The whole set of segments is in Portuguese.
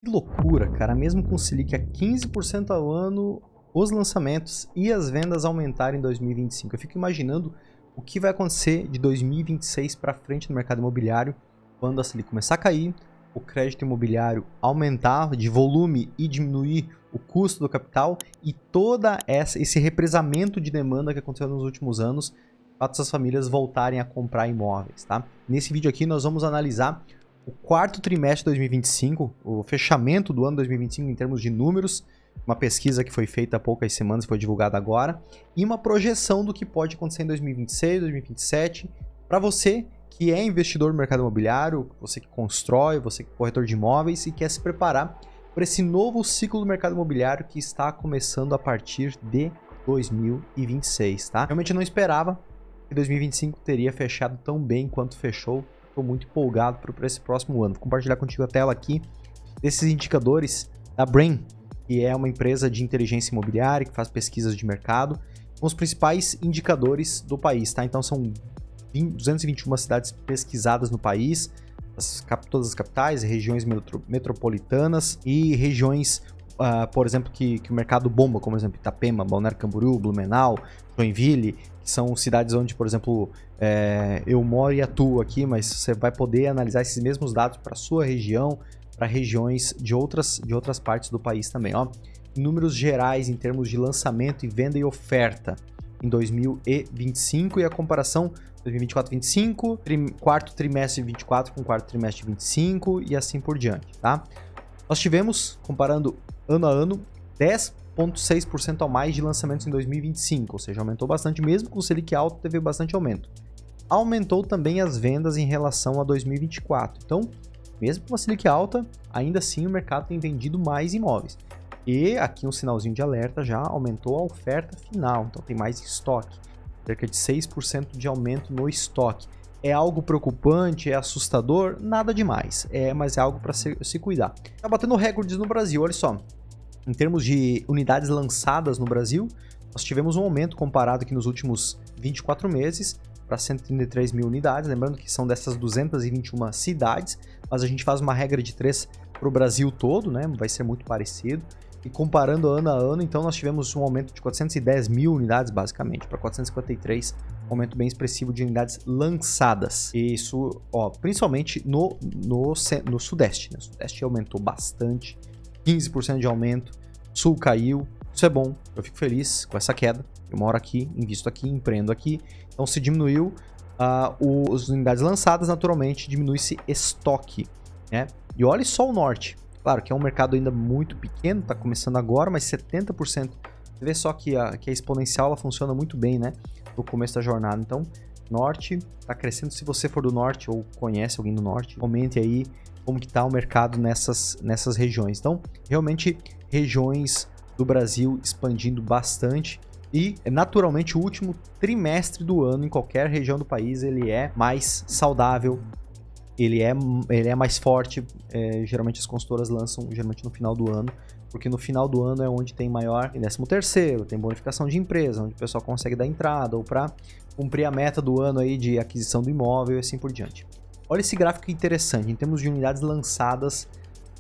Que loucura, cara. Mesmo com o Selic a 15% ao ano, os lançamentos e as vendas aumentaram em 2025. Eu fico imaginando o que vai acontecer de 2026 para frente no mercado imobiliário quando a Selic começar a cair, o crédito imobiliário aumentar de volume e diminuir o custo do capital e toda esse represamento de demanda que aconteceu nos últimos anos para essas famílias voltarem a comprar imóveis, tá? Nesse vídeo aqui nós vamos analisar o quarto trimestre de 2025, o fechamento do ano 2025 em termos de números, uma pesquisa que foi feita há poucas semanas, foi divulgada agora, e uma projeção do que pode acontecer em 2026, 2027, para você que é investidor no mercado imobiliário, você que constrói, você que é corretor de imóveis e quer se preparar para esse novo ciclo do mercado imobiliário que está começando a partir de 2026, tá? Realmente não esperava que 2025 teria fechado tão bem quanto fechou. Estou muito empolgado para esse próximo ano. Vou compartilhar contigo a tela aqui desses indicadores da Brain, que é uma empresa de inteligência imobiliária que faz pesquisas de mercado, com os principais indicadores do país, tá? Então são 221 cidades pesquisadas no país, todas as capitais, regiões metropolitanas e regiões, por exemplo, que o mercado bomba, como exemplo Itapema, Balneário Camboriú, Blumenau, Joinville, que são cidades onde, por exemplo, eu moro e atuo aqui, mas você vai poder analisar esses mesmos dados para a sua região, para regiões de outras partes do país também. Ó. Números gerais em termos de lançamento e venda e oferta em 2025 e a comparação 2024-25, quarto trimestre de 24 com quarto trimestre de 25 e assim por diante, tá? Nós tivemos, comparando ano a ano, 10,6% a mais de lançamentos em 2025, ou seja, aumentou bastante, mesmo com o Selic alto, teve bastante aumento. Aumentou também as vendas em relação a 2024. Então, mesmo com a Selic alta, ainda assim o mercado tem vendido mais imóveis. E aqui um sinalzinho de alerta já aumentou a oferta final, então tem mais estoque. Cerca de 6% de aumento no estoque. É algo preocupante? É assustador? Nada demais, mas é algo para se cuidar. Está batendo recordes no Brasil, olha só. Em termos de unidades lançadas no Brasil, nós tivemos um aumento comparado aqui nos últimos 24 meses para 133 mil unidades. Lembrando que são dessas 221 cidades, mas a gente faz uma regra de 3 para o Brasil todo, né? Vai ser muito parecido. E comparando ano a ano, então nós tivemos um aumento de 410 mil unidades, basicamente, para 453, um aumento bem expressivo de unidades lançadas. E isso, ó, principalmente no Sudeste, né? O Sudeste aumentou bastante, 15% de aumento, Sul caiu, isso é bom, eu fico feliz com essa queda. Eu moro aqui, invisto aqui, empreendo aqui, então se diminuiu as unidades lançadas, naturalmente diminui-se estoque, né? E olha só o Norte. Claro que é um mercado ainda muito pequeno, está começando agora, mas 70%. Você vê só que a exponencial ela funciona muito bem, né? No começo da jornada. Então, Norte está crescendo. Se você for do Norte ou conhece alguém do Norte, comente aí como que está o mercado nessas regiões. Então, realmente, regiões do Brasil expandindo bastante. E, naturalmente, o último trimestre do ano, em qualquer região do país, ele é mais saudável, ele é mais forte. Geralmente as consultoras lançam geralmente no final do ano, porque no final do ano é onde tem maior 13º, tem bonificação de empresa, onde o pessoal consegue dar entrada ou para cumprir a meta do ano aí de aquisição do imóvel e assim por diante. Olha esse gráfico interessante, em termos de unidades lançadas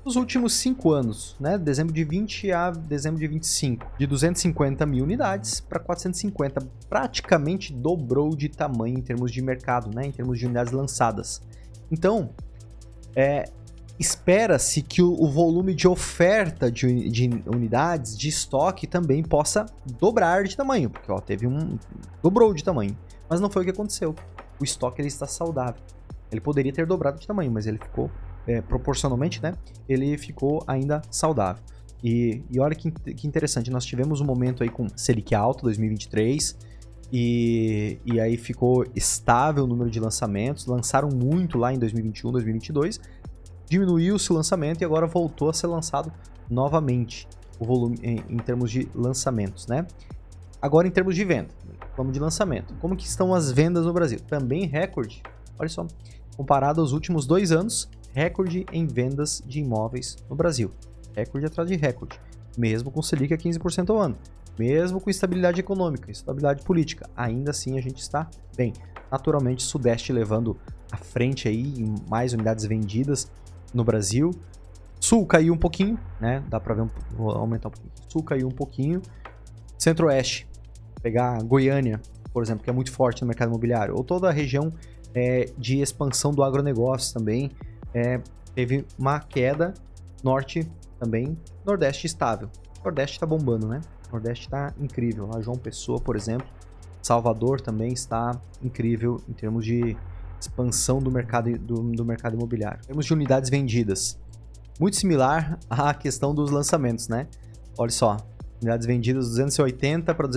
nos últimos 5 anos, né? Dezembro de 20 a dezembro de 25, de 250 mil unidades para 450, praticamente dobrou de tamanho em termos de mercado, né? Em termos de unidades lançadas. Então, espera-se que o volume de oferta de unidades de estoque também possa dobrar de tamanho, porque ó, dobrou de tamanho, mas não foi o que aconteceu. O estoque ele está saudável. Ele poderia ter dobrado de tamanho, mas ele ficou, proporcionalmente, né? Ele ficou ainda saudável. E olha que interessante, nós tivemos um momento aí com Selic alto, 2023, e aí ficou estável o número de lançamentos, lançaram muito lá em 2021, 2022, diminuiu-se o lançamento e agora voltou a ser lançado novamente o volume em termos de lançamentos, né? Agora em termos de venda, vamos de lançamento. Como que estão as vendas no Brasil? Também recorde, olha só, comparado aos últimos 2 anos, recorde em vendas de imóveis no Brasil, recorde atrás de recorde, mesmo com Selic a 15% ao ano. Mesmo com estabilidade econômica, estabilidade política, ainda assim a gente está bem. Naturalmente, Sudeste levando à frente aí em mais unidades vendidas no Brasil. Sul caiu um pouquinho, né? Dá pra ver, vou aumentar um pouquinho. Sul caiu um pouquinho. Centro-Oeste, pegar Goiânia, por exemplo, que é muito forte no mercado imobiliário, ou toda a região de expansão do agronegócio também, teve uma queda. Norte também, Nordeste estável. Nordeste tá bombando, né? Nordeste tá incrível. Lá João Pessoa, por exemplo, Salvador também está incrível em termos de expansão do mercado, do mercado imobiliário. Em termos de unidades vendidas, muito similar à questão dos lançamentos, né? Olha só, unidades vendidas 280 para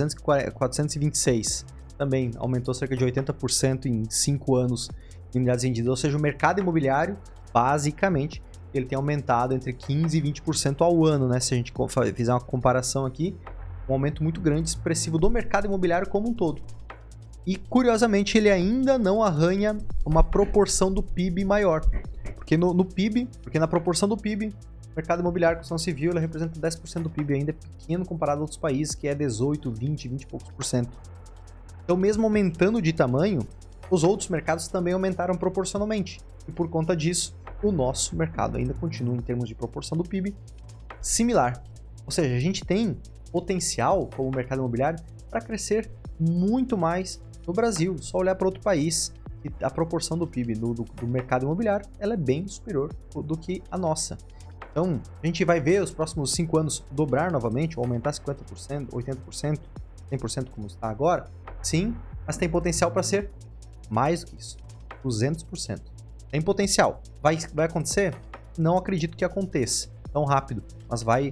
426. Também aumentou cerca de 80% em 5 anos de unidades vendidas. Ou seja, o mercado imobiliário, basicamente, ele tem aumentado entre 15% e 20% ao ano, né? Se a gente fizer uma comparação aqui, um aumento muito grande, expressivo do mercado imobiliário como um todo. E, curiosamente, ele ainda não arranha uma proporção do PIB maior. Porque no PIB, porque na proporção do PIB, o mercado imobiliário, construção civil, ele representa 10% do PIB, ainda é pequeno comparado a outros países, que é 18, 20 e poucos por cento. Então, mesmo aumentando de tamanho, os outros mercados também aumentaram proporcionalmente. E por conta disso, o nosso mercado ainda continua, em termos de proporção do PIB, similar. Ou seja, a gente tem potencial, como mercado imobiliário, para crescer muito mais no Brasil. Só olhar para outro país, e a proporção do PIB do mercado imobiliário, ela é bem superior do que a nossa. Então, a gente vai ver os próximos 5 anos dobrar novamente, ou aumentar 50%, 80%, 100% como está agora? Sim, mas tem potencial para ser mais do que isso, 200%. Tem potencial. Vai acontecer? Não acredito que aconteça tão rápido, mas vai.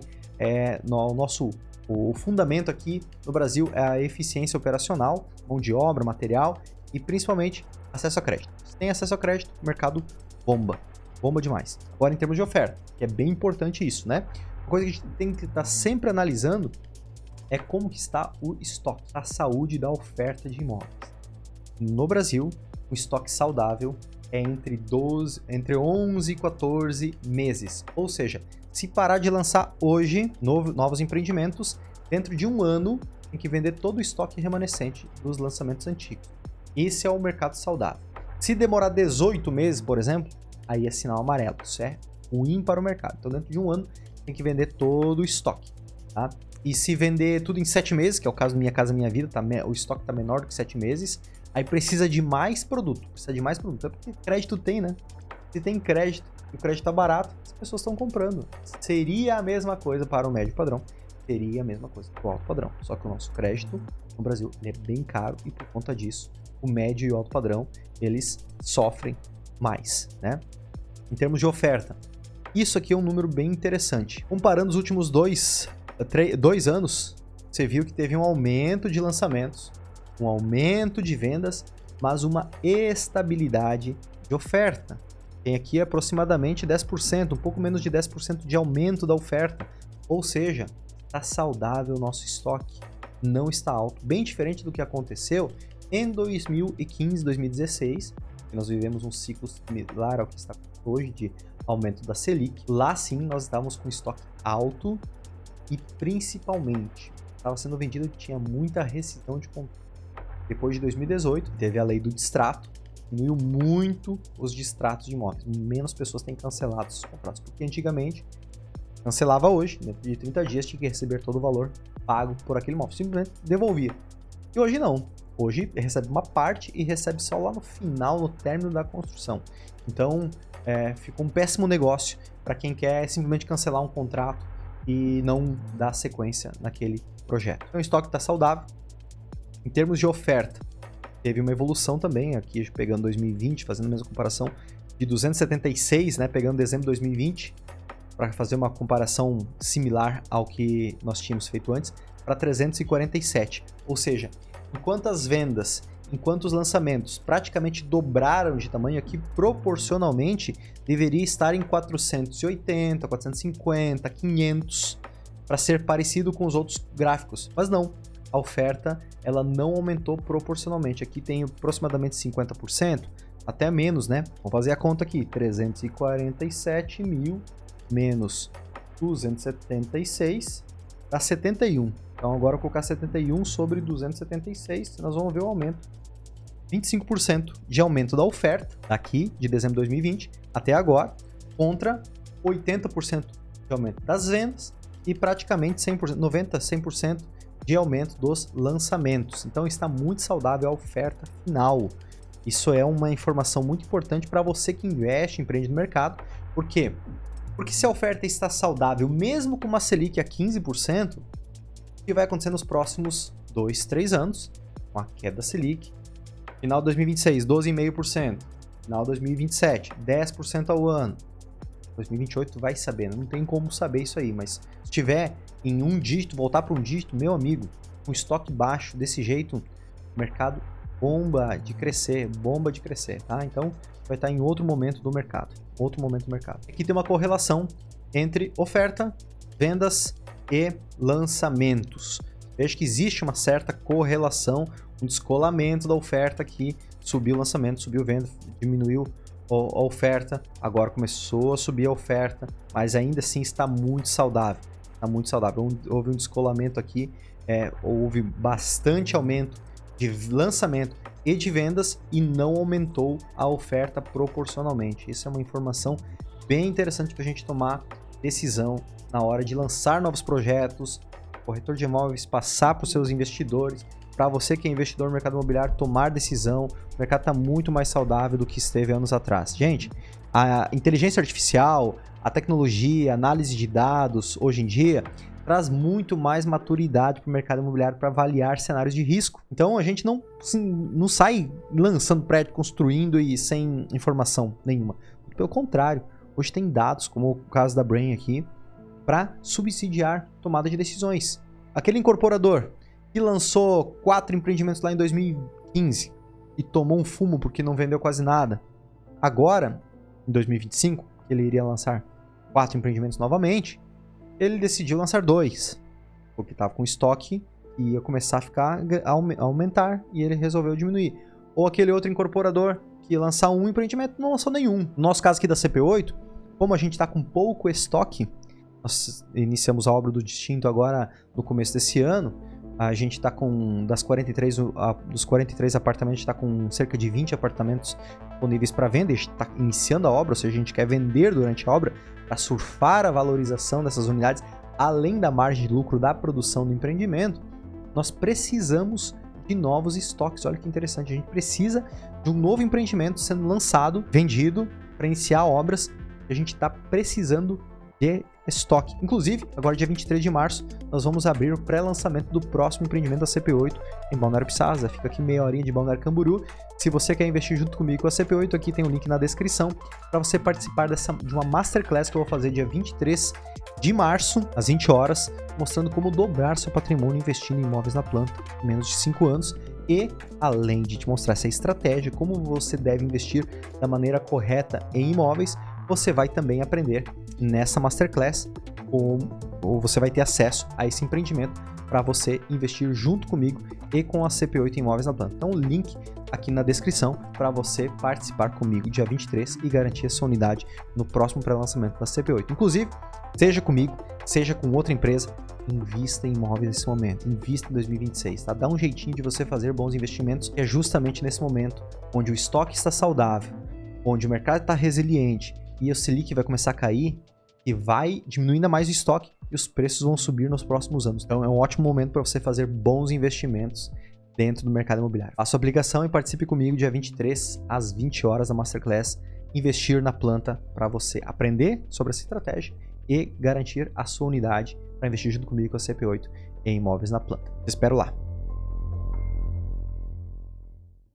O fundamento aqui no Brasil é a eficiência operacional, mão de obra, material e principalmente acesso a crédito. Se tem acesso a crédito, o mercado bomba. Bomba demais. Agora, em termos de oferta, que é bem importante isso, né? Uma coisa que a gente tem que estar sempre analisando é como que está o estoque, a saúde da oferta de imóveis. No Brasil, o estoque saudável é entre 11 e 14 meses. Ou seja, se parar de lançar hoje novos empreendimentos, dentro de um ano tem que vender todo o estoque remanescente dos lançamentos antigos. Esse é o mercado saudável. Se demorar 18 meses, por exemplo, aí é sinal amarelo. Isso é ruim para o mercado. Então, dentro de um ano, tem que vender todo o estoque. Tá? E se vender tudo em 7 meses, que é o caso do Minha Casa Minha Vida, o estoque está menor do que 7 meses, aí precisa de mais produto. Precisa de mais produto. É porque crédito tem, né? Se tem crédito e o crédito está barato, as pessoas estão comprando. Seria a mesma coisa para o médio padrão. Seria a mesma coisa para o alto padrão. Só que o nosso crédito no Brasil ele é bem caro e por conta disso, o médio e o alto padrão, eles sofrem mais, né? Em termos de oferta, isso aqui é um número bem interessante. Comparando os últimos 2 anos, você viu que teve um aumento de lançamentos, um aumento de vendas, mas uma estabilidade de oferta. Tem aqui aproximadamente 10%, um pouco menos de 10% de aumento da oferta. Ou seja, está saudável o nosso estoque, não está alto. Bem diferente do que aconteceu em 2015, 2016, que nós vivemos um ciclo similar ao que está hoje de aumento da Selic. Lá sim nós estávamos com estoque alto e principalmente estava sendo vendido que tinha muita rescisão de contrato. Depois de 2018, teve a lei do distrato, diminuiu muito os distratos de imóveis. Menos pessoas têm cancelado os contratos, porque antigamente cancelava hoje, dentro de 30 dias tinha que receber todo o valor pago por aquele imóvel, simplesmente devolvia. E hoje não. Hoje recebe uma parte e recebe só lá no final, no término da construção. Então, ficou um péssimo negócio para quem quer simplesmente cancelar um contrato e não dar sequência naquele projeto. Então, o estoque está saudável. Em termos de oferta, teve uma evolução também, aqui pegando 2020, fazendo a mesma comparação, de 276, né, pegando dezembro de 2020, para fazer uma comparação similar ao que nós tínhamos feito antes, para 347. Ou seja, enquanto as vendas, enquanto os lançamentos praticamente dobraram de tamanho, aqui proporcionalmente deveria estar em 480, 450, 500, para ser parecido com os outros gráficos. Mas não, a oferta ela não aumentou proporcionalmente. Aqui tem aproximadamente 50%, até menos, né? Vamos fazer a conta aqui, 347 mil menos 276 dá 71. Então agora eu vou colocar 71 sobre 276, nós vamos ver o aumento. 25% de aumento da oferta, daqui de dezembro de 2020 até agora, contra 80% de aumento das vendas e praticamente 100%, 90%, 100% de aumento dos lançamentos. Então está muito saudável a oferta final. Isso é uma informação muito importante para você que investe, empreende no mercado. Por quê? Porque se a oferta está saudável, mesmo com uma Selic a 15%, o que vai acontecer nos próximos 2, 3 anos, com a queda da Selic, final de 2026, 12,5%, final de 2027, 10% ao ano, 2028 vai saber, não tem como saber isso aí, mas se tiver em um dígito, voltar para um dígito, meu amigo, com estoque baixo desse jeito, o mercado bomba de crescer, tá? Então vai estar em outro momento do mercado, Aqui tem uma correlação entre oferta, vendas e lançamentos. Veja que existe uma certa correlação, um descolamento da oferta que subiu o lançamento, subiu venda, diminuiu a oferta, agora começou a subir a oferta, mas ainda assim está muito saudável. Houve um descolamento aqui, houve bastante aumento de lançamento e de vendas e não aumentou a oferta proporcionalmente. Isso é uma informação bem interessante para a gente tomar decisão na hora de lançar novos projetos, corretor de imóveis, passar para os seus investidores. Para você que é investidor no mercado imobiliário, tomar decisão, o mercado está muito mais saudável do que esteve anos atrás. Gente, a inteligência artificial, a tecnologia, a análise de dados, hoje em dia, traz muito mais maturidade para o mercado imobiliário para avaliar cenários de risco. Então, a gente não sai lançando prédio, construindo e sem informação nenhuma. Pelo contrário, hoje tem dados, como o caso da Brain aqui, para subsidiar tomada de decisões. Aquele incorporador que lançou 4 empreendimentos lá em 2015 e tomou um fumo porque não vendeu quase nada. Agora, em 2025, ele iria lançar 4 empreendimentos novamente, ele decidiu lançar 2, porque estava com estoque e ia começar a aumentar e ele resolveu diminuir. Ou aquele outro incorporador que ia lançar um empreendimento não lançou nenhum. No nosso caso aqui da CP8, como a gente está com pouco estoque, nós iniciamos a obra do Distinto agora no começo desse ano. A gente está com, dos 43 apartamentos, está com cerca de 20 apartamentos disponíveis para venda. A gente está iniciando a obra, ou seja, a gente quer vender durante a obra para surfar a valorização dessas unidades, além da margem de lucro da produção do empreendimento. Nós precisamos de novos estoques. Olha que interessante, a gente precisa de um novo empreendimento sendo lançado, vendido, para iniciar obras. A gente está precisando de estoque. Inclusive, agora dia 23 de março, nós vamos abrir o pré-lançamento do próximo empreendimento da CP8 em Balneário Piçasa. Fica aqui meia horinha de Balneário Camboriú. Se você quer investir junto comigo com a CP8, aqui tem um link na descrição para você participar de uma Masterclass que eu vou fazer dia 23 de março, às 20 horas, mostrando como dobrar seu patrimônio investindo em imóveis na planta em menos de 5 anos. E, além de te mostrar essa estratégia, como você deve investir da maneira correta em imóveis, você vai também aprender nessa Masterclass ou você vai ter acesso a esse empreendimento para você investir junto comigo e com a CP8 Imóveis na Planta. Então, o link aqui na descrição para você participar comigo dia 23 e garantir a sua unidade no próximo pré-lançamento da CP8. Inclusive, seja comigo, seja com outra empresa, invista em imóveis nesse momento, invista em 2026, tá? Dá um jeitinho de você fazer bons investimentos, que é justamente nesse momento onde o estoque está saudável, onde o mercado está resiliente e o Selic vai começar a cair e vai diminuir ainda mais o estoque e os preços vão subir nos próximos anos. Então é um ótimo momento para você fazer bons investimentos dentro do mercado imobiliário. Faça a aplicação e participe comigo dia 23 às 20 horas da Masterclass Investir na Planta, para você aprender sobre essa estratégia e garantir a sua unidade para investir junto comigo com a CP8 em imóveis na planta. Te espero lá.